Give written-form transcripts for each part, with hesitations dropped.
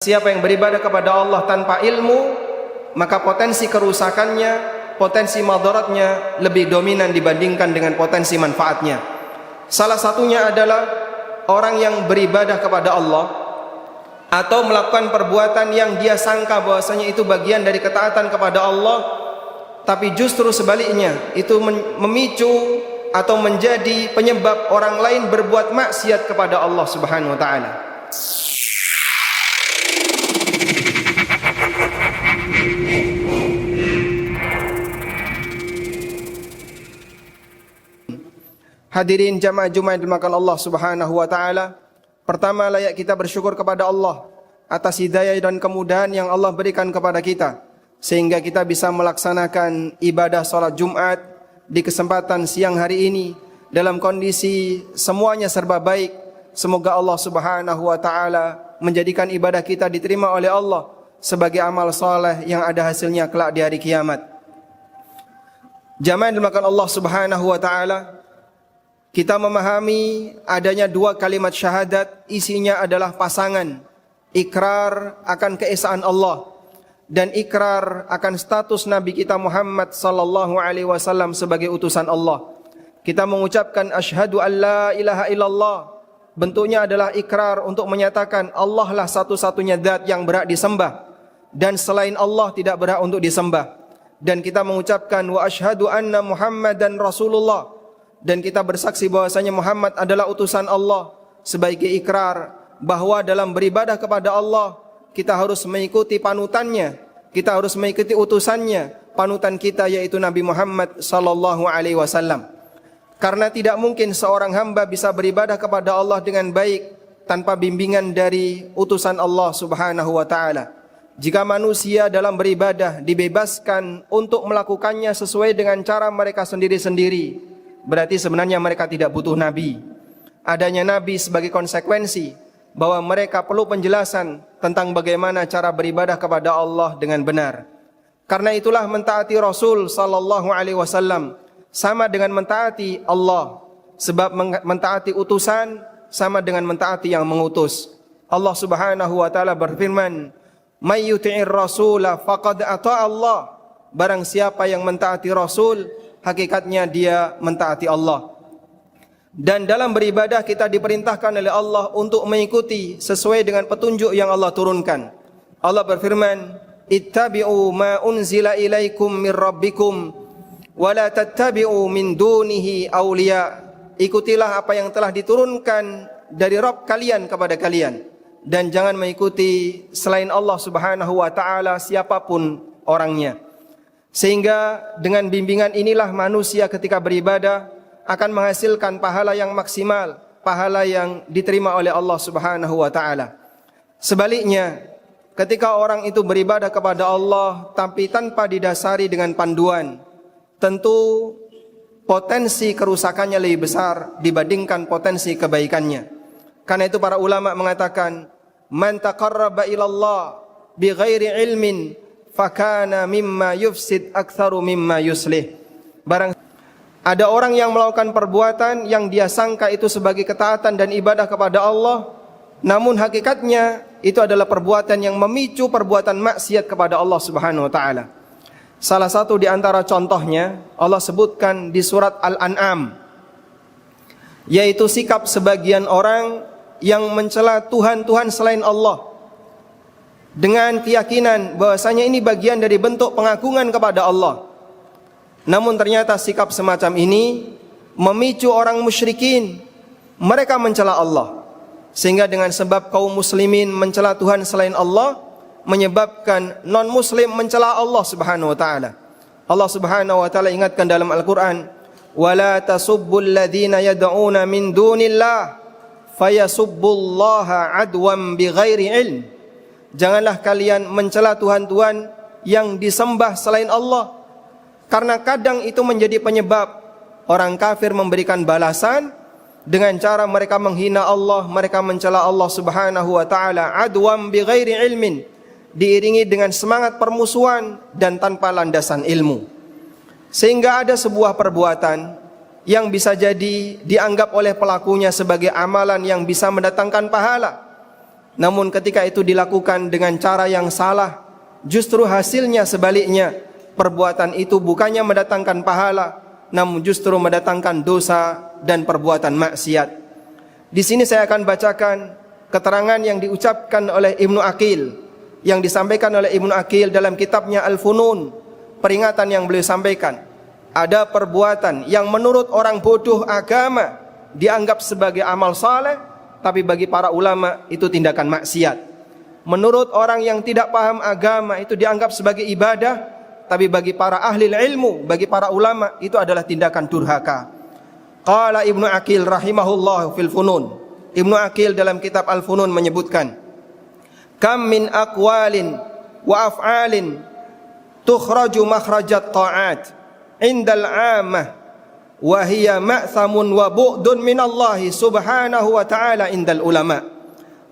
Siapa yang beribadah kepada Allah tanpa ilmu, maka potensi kerusakannya, potensi madaratnya lebih dominan dibandingkan dengan potensi manfaatnya. Salah satunya adalah orang yang beribadah kepada Allah atau melakukan perbuatan yang dia sangka bahwasanya itu bagian dari ketaatan kepada Allah, tapi justru sebaliknya itu memicu atau menjadi penyebab orang lain berbuat maksiat kepada Allah Subhanahu wa taala. Hadirin jamaah Jumat dimakan Allah Subhanahu wa taala. Pertama, layak kita bersyukur kepada Allah atas hidayah dan kemudahan yang Allah berikan kepada kita sehingga kita bisa melaksanakan ibadah salat Jumat di kesempatan siang hari ini dalam kondisi semuanya serba baik. Semoga Allah Subhanahu wa taala menjadikan ibadah kita diterima oleh Allah sebagai amal saleh yang ada hasilnya kelak di hari kiamat. Jamaah dimakan Allah Subhanahu wa taala, kita memahami adanya dua kalimat syahadat, isinya adalah pasangan, ikrar akan keesaan Allah dan ikrar akan status Nabi kita Muhammad sallallahu alaihi wasallam sebagai utusan Allah. Kita mengucapkan asyhadu an la ilaha illallah, bentuknya adalah ikrar untuk menyatakan Allah lah satu-satunya zat yang berhak disembah dan selain Allah tidak berhak untuk disembah. Dan kita mengucapkan wa asyhadu anna Muhammadan Rasulullah, dan kita bersaksi bahwasanya Muhammad adalah utusan Allah sebagai ikrar bahwa dalam beribadah kepada Allah kita harus mengikuti panutannya, kita harus mengikuti utusannya, panutan kita yaitu Nabi Muhammad sallallahu alaihi wasallam. Karena tidak mungkin seorang hamba bisa beribadah kepada Allah dengan baik tanpa bimbingan dari utusan Allah Subhanahu wa taala. Jika manusia dalam beribadah dibebaskan untuk melakukannya sesuai dengan cara mereka sendiri-sendiri, berarti sebenarnya mereka tidak butuh Nabi. Adanya Nabi sebagai konsekuensi bahwa mereka perlu penjelasan tentang bagaimana cara beribadah kepada Allah dengan benar. Karena itulah mentaati Rasul sallallahu alaihi wasallam sama dengan mentaati Allah, sebab mentaati utusan sama dengan mentaati yang mengutus. Allah Subhanahu wa taala berfirman, "May yuti'ir rasula faqad ata'a Allah." Barang siapa yang mentaati Rasul, hakikatnya dia mentaati Allah. Dan dalam beribadah kita diperintahkan oleh Allah untuk mengikuti sesuai dengan petunjuk yang Allah turunkan. Allah berfirman, "Ittabi'u ma unzila ilaikum min rabbikum wa la tattabi'u min dunihi awliya." Ikutilah apa yang telah diturunkan dari Rabb kalian kepada kalian dan jangan mengikuti selain Allah Subhanahu wa taala siapapun orangnya. Sehingga dengan bimbingan inilah manusia ketika beribadah akan menghasilkan pahala yang maksimal, pahala yang diterima oleh Allah Subhanahu wa taala. Sebaliknya, ketika orang itu beribadah kepada Allah tapi tanpa didasari dengan panduan, tentu potensi kerusakannya lebih besar dibandingkan potensi kebaikannya. Karena itu para ulama mengatakan, "Man taqarraba ila Allah bighairi ilmin fakana mimma yufsid aktsaru mimma yuslih." Barang ada orang yang melakukan perbuatan yang dia sangka itu sebagai ketaatan dan ibadah kepada Allah, namun hakikatnya itu adalah perbuatan yang memicu perbuatan maksiat kepada Allah Subhanahu wa taala. Salah satu di antara contohnya Allah sebutkan di surat Al-An'am, yaitu sikap sebagian orang yang mencela Tuhan-Tuhan selain Allah dengan keyakinan bahwasanya ini bagian dari bentuk pengagungan kepada Allah. Namun ternyata sikap semacam ini memicu orang musyrikin, mereka mencela Allah, sehingga dengan sebab kaum muslimin mencela Tuhan selain Allah menyebabkan non muslim mencela Allah Subhanahu wa taala. Allah Subhanahu wa taala ingatkan dalam Al-Qur'an, "Wala tasubbul ladzina yad'una min dunillah fayasubbullaha adwan bighairi ilm." Janganlah kalian mencela Tuhan-Tuhan yang disembah selain Allah, karena kadang itu menjadi penyebab orang kafir memberikan balasan dengan cara mereka menghina Allah, mereka mencela Allah Subhanahu wa taala adwam bighairi ilmin, diiringi dengan semangat permusuhan dan tanpa landasan ilmu. Sehingga ada sebuah perbuatan yang bisa jadi dianggap oleh pelakunya sebagai amalan yang bisa mendatangkan pahala, Namun ketika itu dilakukan dengan cara yang salah, justru hasilnya sebaliknya. Perbuatan itu bukannya mendatangkan pahala, namun justru mendatangkan dosa dan perbuatan maksiat. Di sini saya akan bacakan keterangan yang diucapkan oleh Ibnu Aqil, yang disampaikan oleh Ibnu Aqil dalam kitabnya Al-Funun. Peringatan yang beliau sampaikan, ada perbuatan yang menurut orang bodoh agama dianggap sebagai amal saleh, tapi bagi para ulama itu tindakan maksiat. Menurut orang yang tidak paham agama itu dianggap sebagai ibadah, tapi bagi para ahli ilmu, bagi para ulama itu adalah tindakan durhaka. Qala Ibnu Aqil rahimahullah fil Funun. Ibnu Aqil dalam kitab Al-Funun menyebutkan, kam min aqwalin wa af'alin tukhraju makhrajat ta'at indal 'ammah wa hiya ma'thamun wa bu'dun minallahi subhanahu wa ta'ala indal ulama.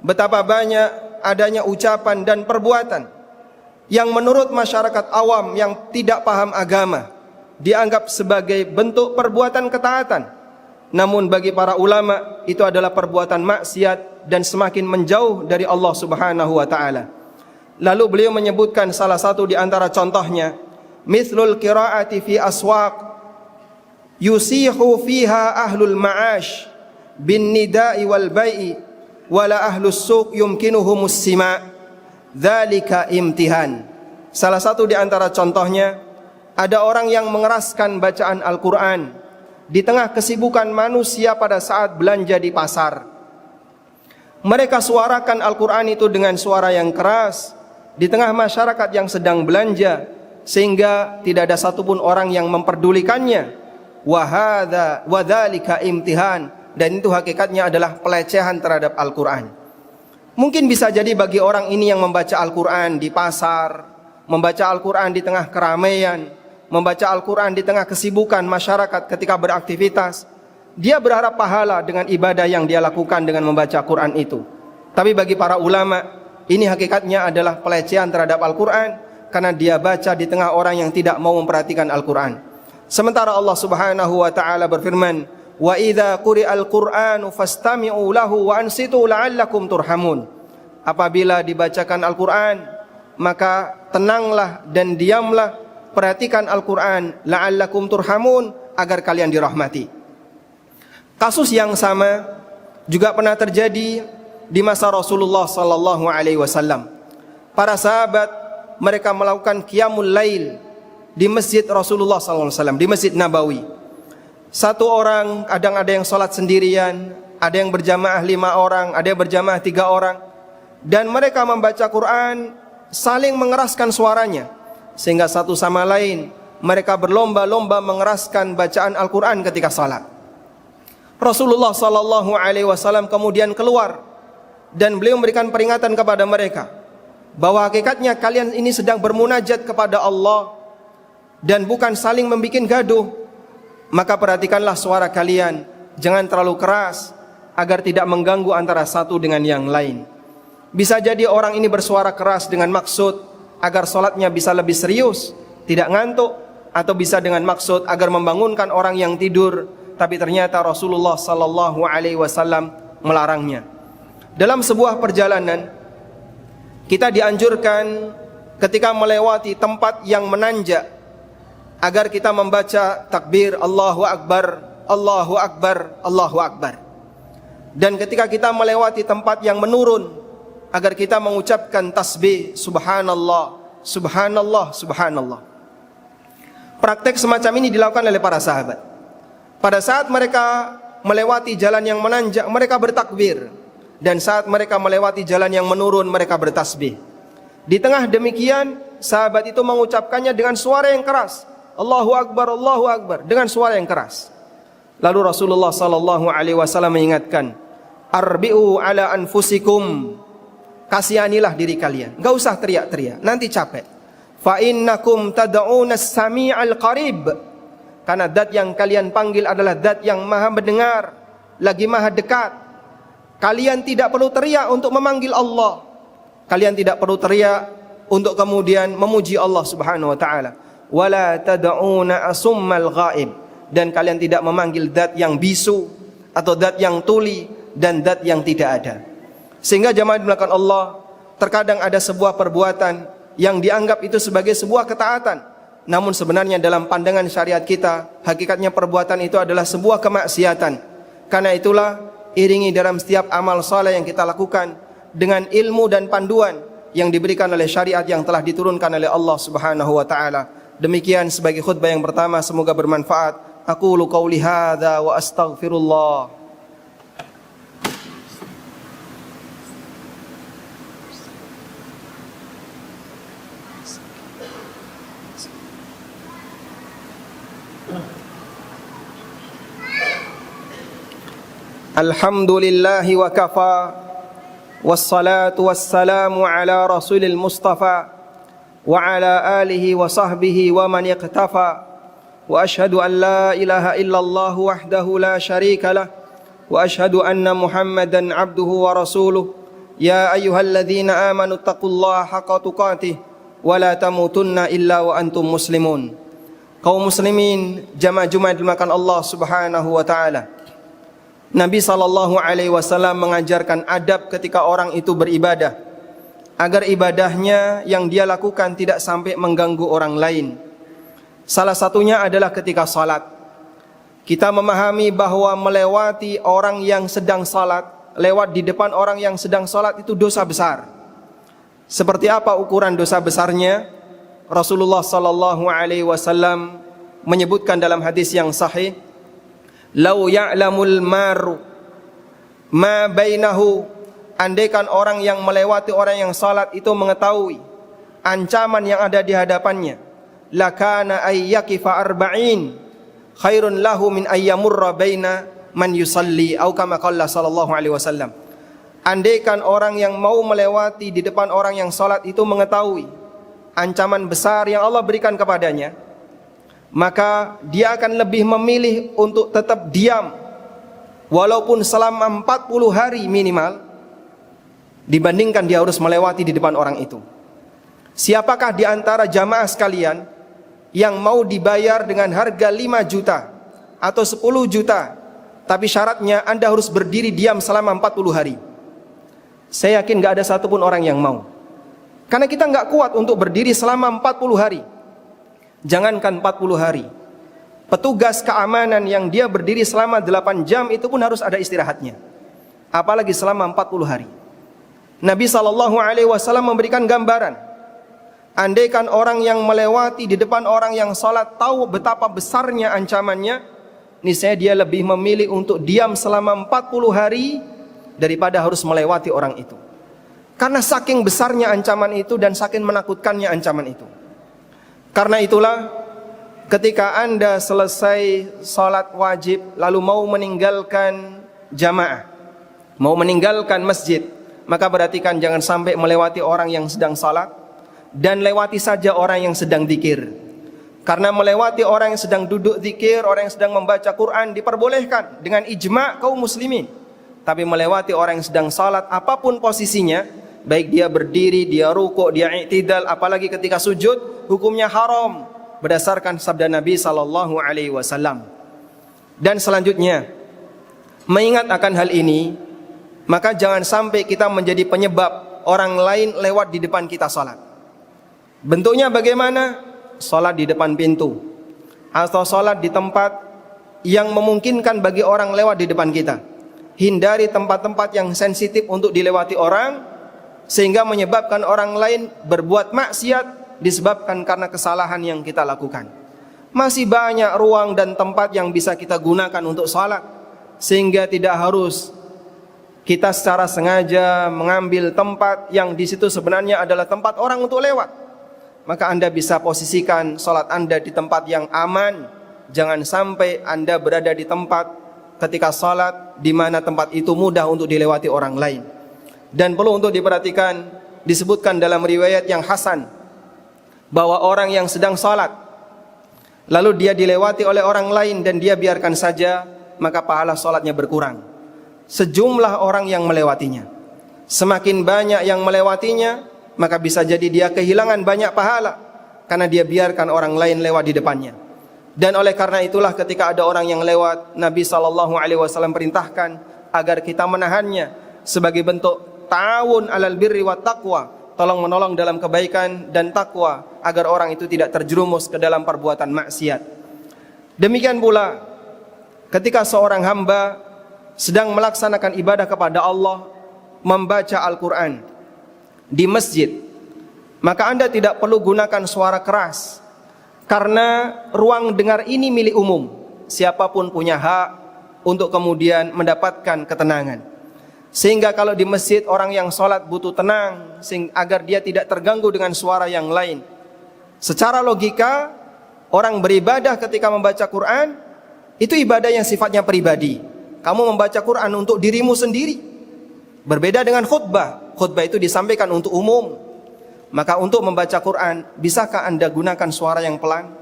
Betapa banyak adanya ucapan dan perbuatan yang menurut masyarakat awam yang tidak paham agama dianggap sebagai bentuk perbuatan ketaatan, namun bagi para ulama itu adalah perbuatan maksiat dan semakin menjauh dari Allah subhanahu wa ta'ala. Lalu beliau menyebutkan salah satu di antara contohnya, mithlul qiraati fi aswaq yusihu fiha ahlul ma'ash bin nida'i wal bai'i wala ahlus suq yumkinuhumus sima' dzalika imtihan. Salah satu di antara contohnya, ada orang yang mengeraskan bacaan Al-Quran di tengah kesibukan manusia pada saat belanja di pasar. Mereka suarakan Al-Quran itu dengan suara yang keras di tengah masyarakat yang sedang belanja, sehingga tidak ada satupun orang yang memperdulikannya. Wa dzalika imtihan, dan itu hakikatnya adalah pelecehan terhadap Al-Quran. Mungkin bisa jadi bagi orang ini yang membaca Al-Quran di pasar, membaca Al-Quran di tengah keramaian, membaca Al-Quran di tengah kesibukan masyarakat ketika beraktivitas, dia berharap pahala dengan ibadah yang dia lakukan dengan membaca Quran itu. Tapi bagi para ulama, ini hakikatnya adalah pelecehan terhadap Al-Quran, karena dia baca di tengah orang yang tidak mau memperhatikan Al-Quran. Sementara Allah subhanahu wa ta'ala berfirman, wa idza quri'al Qur'anu fastami'u lahu wa ansitu la'allakum turhamun. Apabila dibacakan Al-Quran, maka tenanglah dan diamlah, perhatikan Al-Quran, la'allakum turhamun, agar kalian dirahmati. Kasus yang sama juga pernah terjadi di masa Rasulullah sallallahu alaihi wasallam. Para sahabat mereka melakukan qiyamul lail di masjid Rasulullah sallallahu alaihi wasallam, di Masjid Nabawi. Satu orang, kadang ada yang sholat sendirian, ada yang berjamaah 5 orang, ada yang berjamaah 3 orang, dan mereka membaca Quran saling mengeraskan suaranya, sehingga satu sama lain mereka berlomba-lomba mengeraskan bacaan Al-Quran ketika salat. Rasulullah sallallahu alaihi wasallam kemudian keluar dan beliau memberikan peringatan kepada mereka bahwa hakikatnya kalian ini sedang bermunajat kepada Allah dan bukan saling membuat gaduh. Maka perhatikanlah suara kalian, jangan terlalu keras agar tidak mengganggu antara satu dengan yang lain. Bisa jadi orang ini bersuara keras dengan maksud agar sholatnya bisa lebih serius, tidak ngantuk, atau bisa dengan maksud agar membangunkan orang yang tidur. Tapi ternyata Rasulullah sallallahu alaihi wasallam melarangnya. Dalam sebuah perjalanan, kita dianjurkan ketika melewati tempat yang menanjak agar kita membaca takbir Allahu Akbar, Allahu Akbar, Allahu Akbar. Dan ketika kita melewati tempat yang menurun, agar kita mengucapkan tasbih Subhanallah, Subhanallah, Subhanallah. Praktek semacam ini dilakukan oleh para sahabat. Pada saat mereka melewati jalan yang menanjak, mereka bertakbir. Dan saat mereka melewati jalan yang menurun, mereka bertasbih. Di tengah demikian, sahabat itu mengucapkannya dengan suara yang keras, Allahu Akbar, dengan suara yang keras. Lalu Rasulullah sallallahu alaihi wasallam mengingatkan, arbi'u ala anfusikum, kasihanilah diri kalian, enggak usah teriak-teriak, nanti capek. Fa innakum tad'una as-sami'al qarib, karena zat yang kalian panggil adalah zat yang maha mendengar, lagi maha dekat. Kalian tidak perlu teriak untuk memanggil Allah, kalian tidak perlu teriak untuk kemudian memuji Allah subhanahu wa ta'ala. Wala tad'una asummal ghaib, dan kalian tidak memanggil zat yang bisu atau zat yang tuli dan zat yang tidak ada. Sehingga jamaah dimulakan Allah, terkadang ada sebuah perbuatan yang dianggap itu sebagai sebuah ketaatan, namun sebenarnya dalam pandangan syariat kita, hakikatnya perbuatan itu adalah sebuah kemaksiatan. Karena itulah, iringi dalam setiap amal saleh yang kita lakukan dengan ilmu dan panduan yang diberikan oleh syariat yang telah diturunkan oleh Allah Subhanahu wa taala. Demikian sebagai khutbah yang pertama, semoga bermanfaat. Aqulu qauli hadza wa astaghfirullah. Alhamdulillahi wa kafa, wassalatu wassalamu ala rasulil mustafa, wa ala alihi wa sahbihi wa man iqtafa, wa ashhadu an la ilaha illallah wahdahu la syarika lah, wa ashhadu anna muhammadan abduhu wa rasuluh. Ya ayyuhalladzina amanu taqullaha haqqa tuqatih, wa la tamutunna illa wa antum muslimun. Kaum muslimin, jamaah Jumat dimakan Allah Subhanahu wa taala. Nabi SAW mengajarkan adab ketika orang itu beribadah, agar ibadahnya yang dia lakukan tidak sampai mengganggu orang lain. Salah satunya adalah ketika salat. Kita memahami bahwa melewati orang yang sedang salat, lewat di depan orang yang sedang salat itu dosa besar. Seperti apa ukuran dosa besarnya? Rasulullah SAW menyebutkan dalam hadis yang sahih, "Lau ya'lamul maru ma bainahu," andaikan orang yang melewati orang yang salat itu mengetahui ancaman yang ada di hadapannya, "lakana ayyakifa arba'in khairun lahu min ayyamurra baina man yusalli," atau kama qala sallallahu alaihi wasallam. Andaikan orang yang mau melewati di depan orang yang salat itu mengetahui ancaman besar yang Allah berikan kepadanya, maka dia akan lebih memilih untuk tetap diam walaupun selama 40 hari minimal, dibandingkan dia harus melewati di depan orang itu. Siapakah di antara jamaah sekalian yang mau dibayar dengan harga 5 juta atau 10 juta, tapi syaratnya Anda harus berdiri diam selama 40 hari? Saya yakin gak ada satupun orang yang mau. Karena kita gak kuat untuk berdiri selama 40 hari. Jangankan 40 hari, petugas keamanan yang dia berdiri selama 8 jam itu pun harus ada istirahatnya, apalagi selama 40 hari. Nabi SAW memberikan gambaran, andaikan orang yang melewati di depan orang yang salat tahu betapa besarnya ancamannya, niscaya dia lebih memilih untuk diam selama 40 hari daripada harus melewati orang itu. Karena saking besarnya ancaman itu dan saking menakutkannya ancaman itu. Karena itulah, ketika Anda selesai salat wajib lalu mau meninggalkan jamaah, mau meninggalkan masjid, maka perhatikan jangan sampai melewati orang yang sedang salat, dan lewati saja orang yang sedang zikir. Karena melewati orang yang sedang duduk zikir, orang yang sedang membaca Quran diperbolehkan dengan ijma' kaum muslimin. Tapi melewati orang yang sedang salat, apapun posisinya, baik dia berdiri, dia rukuk, dia i'tidal, apalagi ketika sujud, hukumnya haram berdasarkan sabda Nabi SAW. Dan selanjutnya, mengingat akan hal ini, maka jangan sampai kita menjadi penyebab orang lain lewat di depan kita salat. Bentuknya bagaimana? Salat di depan pintu, atau salat di tempat yang memungkinkan bagi orang lewat di depan kita. Hindari tempat-tempat yang sensitif untuk dilewati orang, sehingga menyebabkan orang lain berbuat maksiat disebabkan karena kesalahan yang kita lakukan. Masih banyak ruang dan tempat yang bisa kita gunakan untuk salat, sehingga tidak harus kita secara sengaja mengambil tempat yang di situ sebenarnya adalah tempat orang untuk lewat. Maka Anda bisa posisikan salat Anda di tempat yang aman. Jangan sampai Anda berada di tempat ketika salat di mana tempat itu mudah untuk dilewati orang lain. Dan perlu untuk diperhatikan, disebutkan dalam riwayat yang hasan, bahwa orang yang sedang salat lalu dia dilewati oleh orang lain dan dia biarkan saja, maka pahala salatnya berkurang. Sejumlah orang yang melewatinya, semakin banyak yang melewatinya, maka bisa jadi dia kehilangan banyak pahala karena dia biarkan orang lain lewat di depannya. Dan oleh karena itulah ketika ada orang yang lewat, Nabi SAW perintahkan agar kita menahannya sebagai bentuk ta'awun 'alal birri wat taqwa, tolong menolong dalam kebaikan dan takwa agar orang itu tidak terjerumus ke dalam perbuatan maksiat. Demikian pula ketika seorang hamba sedang melaksanakan ibadah kepada Allah, membaca Al-Quran di masjid, maka Anda tidak perlu gunakan suara keras, karena ruang dengar ini milik umum. Siapapun punya hak untuk kemudian mendapatkan ketenangan. Sehingga kalau di masjid orang yang sholat butuh tenang, agar dia tidak terganggu dengan suara yang lain. Secara logika, orang beribadah ketika membaca Quran, itu ibadah yang sifatnya pribadi. Kamu membaca Quran untuk dirimu sendiri. Berbeda dengan khutbah. Khutbah itu disampaikan untuk umum. Maka untuk membaca Quran, bisakah Anda gunakan suara yang pelan?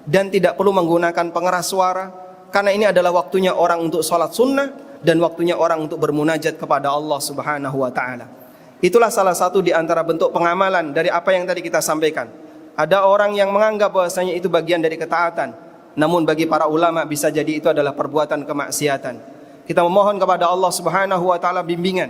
Dan tidak perlu menggunakan pengeras suara. Karena ini adalah waktunya orang untuk sholat sunnah, dan waktunya orang untuk bermunajat kepada Allah Subhanahu wa ta'ala. Itulah salah satu di antara bentuk pengamalan dari apa yang tadi kita sampaikan. Ada orang yang menganggap bahwasanya itu bagian dari ketaatan, namun bagi para ulama bisa jadi itu adalah perbuatan kemaksiatan. Kita memohon kepada Allah Subhanahu wa ta'ala bimbingan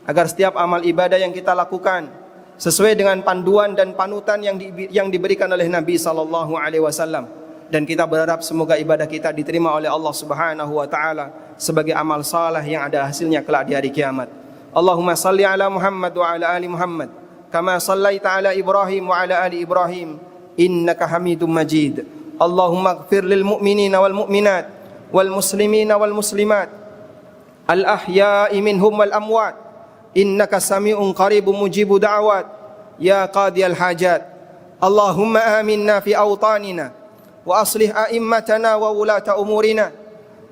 agar setiap amal ibadah yang kita lakukan sesuai dengan panduan dan panutan yang diberikan oleh Nabi sallallahu alaihi wasallam. Dan kita berharap semoga ibadah kita diterima oleh Allah Subhanahu wa ta'ala sebagai amal saleh yang ada hasilnya kelak di hari kiamat. Allahumma salli ala Muhammad wa ala ali Muhammad kama sallaita ala Ibrahim wa ala ali Ibrahim innaka Hamidum Majid. Allahumma ighfir lil mu'minina wal mu'minat wal muslimina wal muslimat al ahya'i minhum wal amwat innaka sami'un qaribun mujibu da'wat ya qadiyal hajat. Allahumma aminna fi awtanina wa aslih a'immatana wa wulata umurina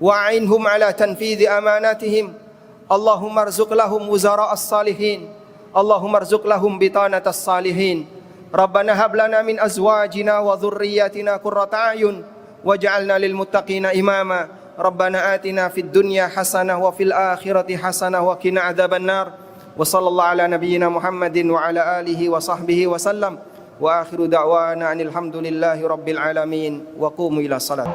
wa'inhum ala tanfidhi amanatihim. Allahumma arzuq lahum wuzara'as salihin. Allahumma arzuq lahum bitanatas salihin. Rabbana hab lana min azwajina wa dhurriyyatina qurrata a'yun waj'alna lil muttaqina imama. Rabbana atina fid dunya hasanah wa fil akhirati hasanah wa qina adzaban nar. Wa sallallahu ala nabiyyina Muhammadin wa ala alihi wa sahbihi wa sallam. Wa akhiru da'wana anil hamdulillahi rabbil alamin wa qumu ila salat.